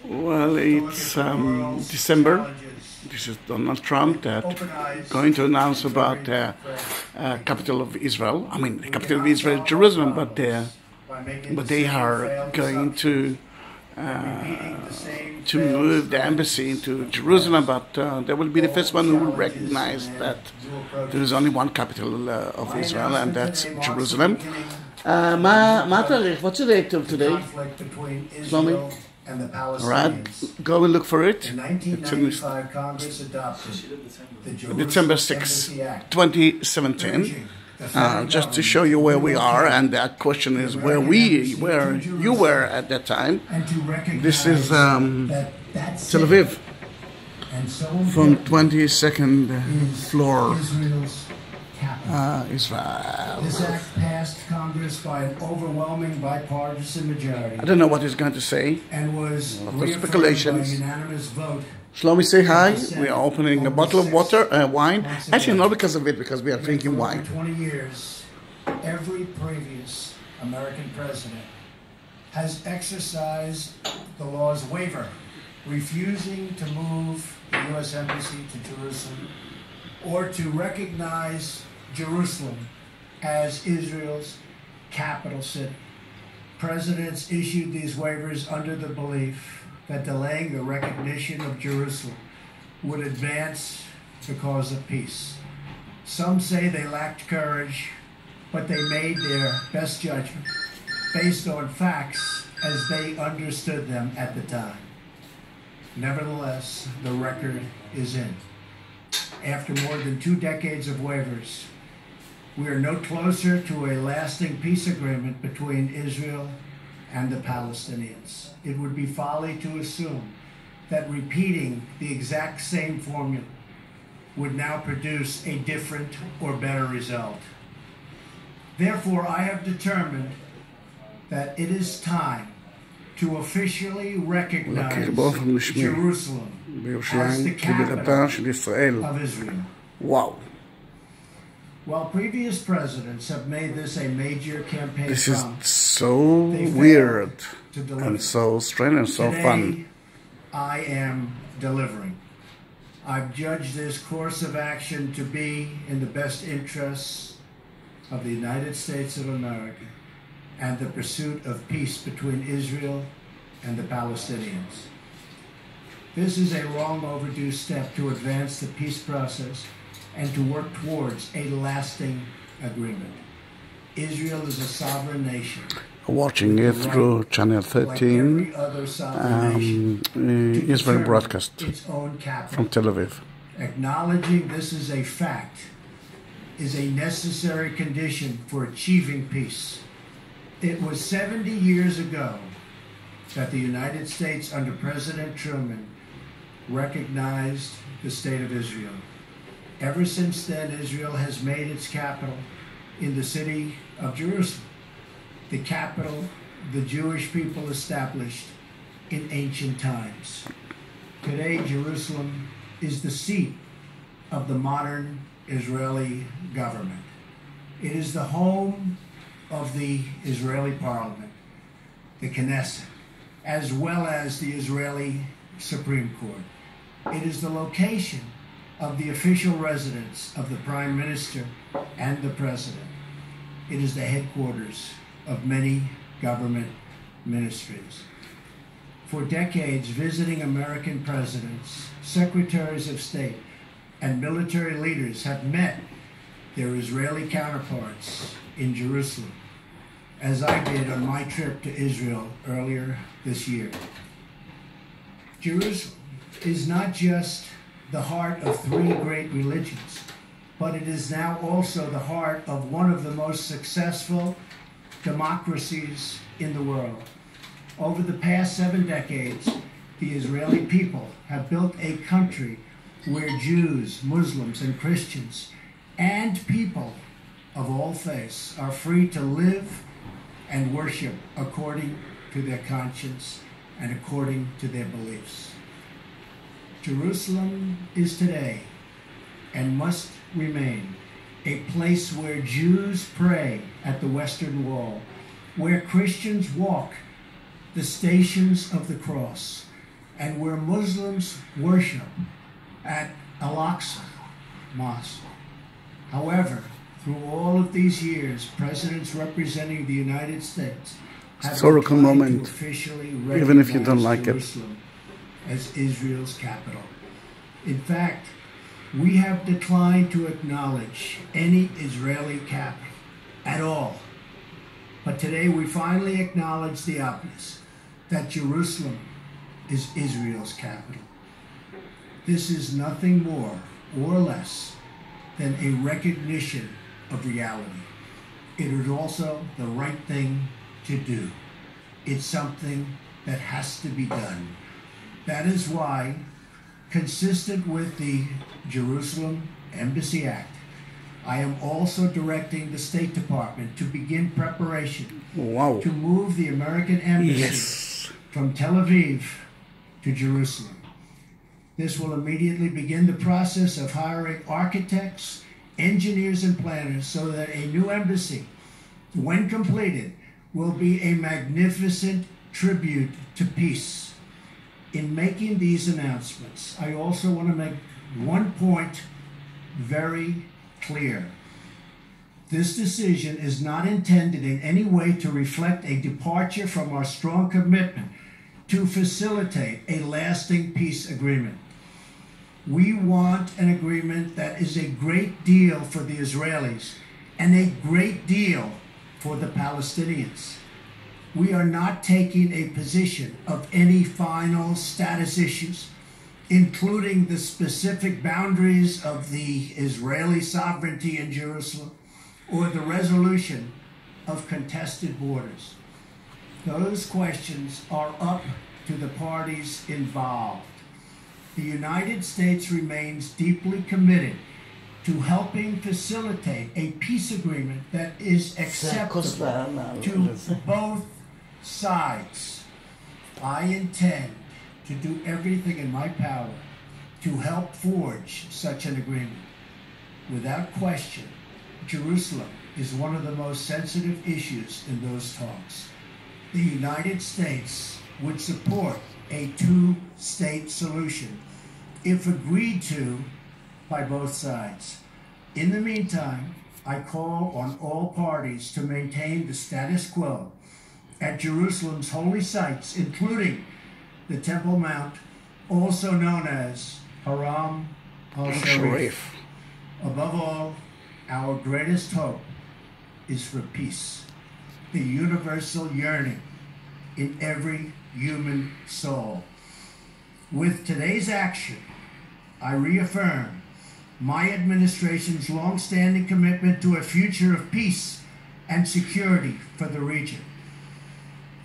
Well, it's December. This is Donald Trump that going to announce about the capital of Israel. I mean, the capital of Israel is Jerusalem, but they are going to move the embassy into Jerusalem. But they will be the first one who will recognize that there is only one capital of Israel, and that's Jerusalem. What's the date of today? All right, go and look for it. It's in December 6, 2017. Just to show you where we are, and that question is where you were at that time. This is Tel Aviv, from 22nd floor. Israel. This act passed Congress by an overwhelming bipartisan majority. I don't know what he's going to say. And was speculations. by unanimous vote. Shlomi, say hi. We are opening a bottle of wine. Actually, not because of it, because we are drinking wine. For 20 years, every previous American president has exercised the law's waiver, refusing to move the U.S. Embassy to Jerusalem or to recognize Jerusalem as Israel's capital city. Presidents issued these waivers under the belief that delaying the recognition of Jerusalem would advance the cause of peace. Some say they lacked courage, but they made their best judgment based on facts as they understood them at the time. Nevertheless, the record is in. After more than 2 decades of waivers, we are no closer to a lasting peace agreement between Israel and the Palestinians. It would be folly to assume that repeating the exact same formula would now produce a different or better result. Therefore, I have determined that it is time to officially recognize Jerusalem as the capital of Israel. Wow. While previous presidents have made this a major campaign this is so weird and so strange and so fun. I am delivering. I've judged this course of action to be in the best interests of the United States of America and the pursuit of peace between Israel and the Palestinians. This is a long overdue step to advance the peace process and to work towards a lasting agreement. Israel is a sovereign nation. Watching it through Channel 13, Israel broadcast from Tel Aviv. Acknowledging this is a fact is a necessary condition for achieving peace. It was 70 years ago that the United States under President Truman recognized the State of Israel. Ever since then, Israel has made its capital in the city of Jerusalem, the capital the Jewish people established in ancient times. Today, Jerusalem is the seat of the modern Israeli government. It is the home of the Israeli parliament, the Knesset, as well as the Israeli Supreme Court. It is the location of the official residence of the Prime Minister and the President. It is the headquarters of many government ministries. For decades, visiting American presidents, secretaries of state, and military leaders have met their Israeli counterparts in Jerusalem, as I did on my trip to Israel earlier this year. Jerusalem is not just the heart of 3 great religions, but it is now also the heart of one of the most successful democracies in the world. Over the past 7 decades, the Israeli people have built a country where Jews, Muslims, and Christians, and people of all faiths are free to live and worship according to their conscience and according to their beliefs. Jerusalem is today and must remain a place where Jews pray at the Western Wall, where Christians walk the Stations of the Cross, and where Muslims worship at Al-Aqsa Mosque. However, through all of these years, presidents representing the United States have historical moment, to officially even if you don't like Jerusalem as Israel's capital. In fact, we have declined to acknowledge any Israeli capital at all. But today we finally acknowledge the obvious, that Jerusalem is Israel's capital. This is nothing more or less than a recognition of reality. It is also the right thing to do. It's something that has to be done. That is why, consistent with the Jerusalem Embassy Act, I am also directing the State Department to begin preparation to move the American Embassy from Tel Aviv to Jerusalem. This will immediately begin the process of hiring architects, engineers, and planners so that a new embassy, when completed, will be a magnificent tribute to peace. In making these announcements, I also want to make one point very clear. This decision is not intended in any way to reflect a departure from our strong commitment to facilitate a lasting peace agreement. We want an agreement that is a great deal for the Israelis and a great deal for the Palestinians. We are not taking a position of any final status issues, including the specific boundaries of the Israeli sovereignty in Jerusalem or the resolution of contested borders. Those questions are up to the parties involved. The United States remains deeply committed to helping facilitate a peace agreement that is acceptable to both sides. I intend to do everything in my power to help forge such an agreement. Without question, Jerusalem is one of the most sensitive issues in those talks. The United States would support a two-state solution if agreed to by both sides. In the meantime, I call on all parties to maintain the status quo at Jerusalem's holy sites, including the Temple Mount, also known as Haram al-Sharif. Above all, our greatest hope is for peace, the universal yearning in every human soul. With today's action, I reaffirm my administration's long-standing commitment to a future of peace and security for the region.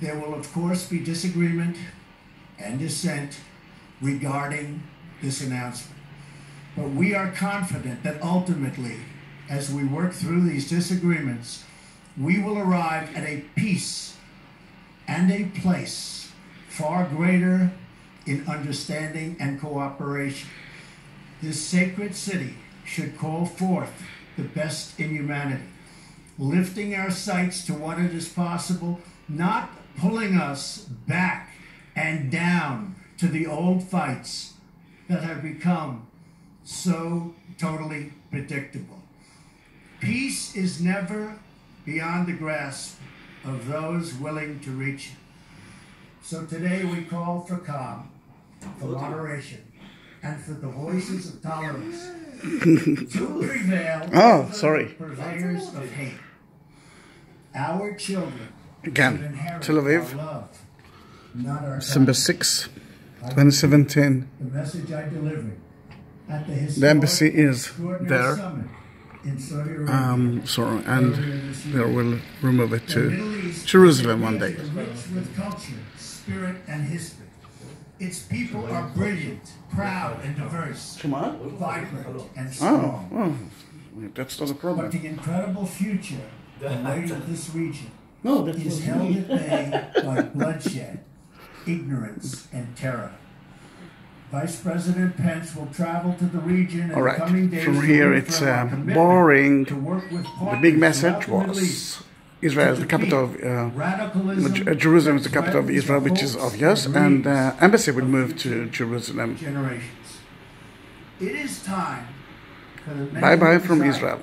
There will, of course, be disagreement and dissent regarding this announcement. But we are confident that ultimately, as we work through these disagreements, we will arrive at a peace and a place far greater in understanding and cooperation. This sacred city should call forth the best in humanity, lifting our sights to what it is possible, not pulling us back and down to the old fights that have become so totally predictable. Peace is never beyond the grasp of those willing to reach it. So today we call for calm, for moderation, and for the voices of tolerance to prevail over the purveyors of hate. Our children Again, Tel Aviv, love, not our December 6, 2017. The message I delivered at The embassy is there. summit in Saudi Arabia. Sorry, and they will remove it to Jerusalem one day. Rich with culture, spirit, and history. Its people are brilliant, proud, and diverse, vibrant, and strong. That's not a But problem. the incredible future awaiting this region is held at bay by bloodshed, ignorance, and terror. Vice President Pence will travel to the region in the coming days. From here it's boring. to work with The big partners message throughout the Middle was East Israel is the capital of radicalism, Jerusalem is the capital of Israel, which is obvious, and the embassy will move to Jerusalem. generations. It is time for the Bye bye from Messiah Israel.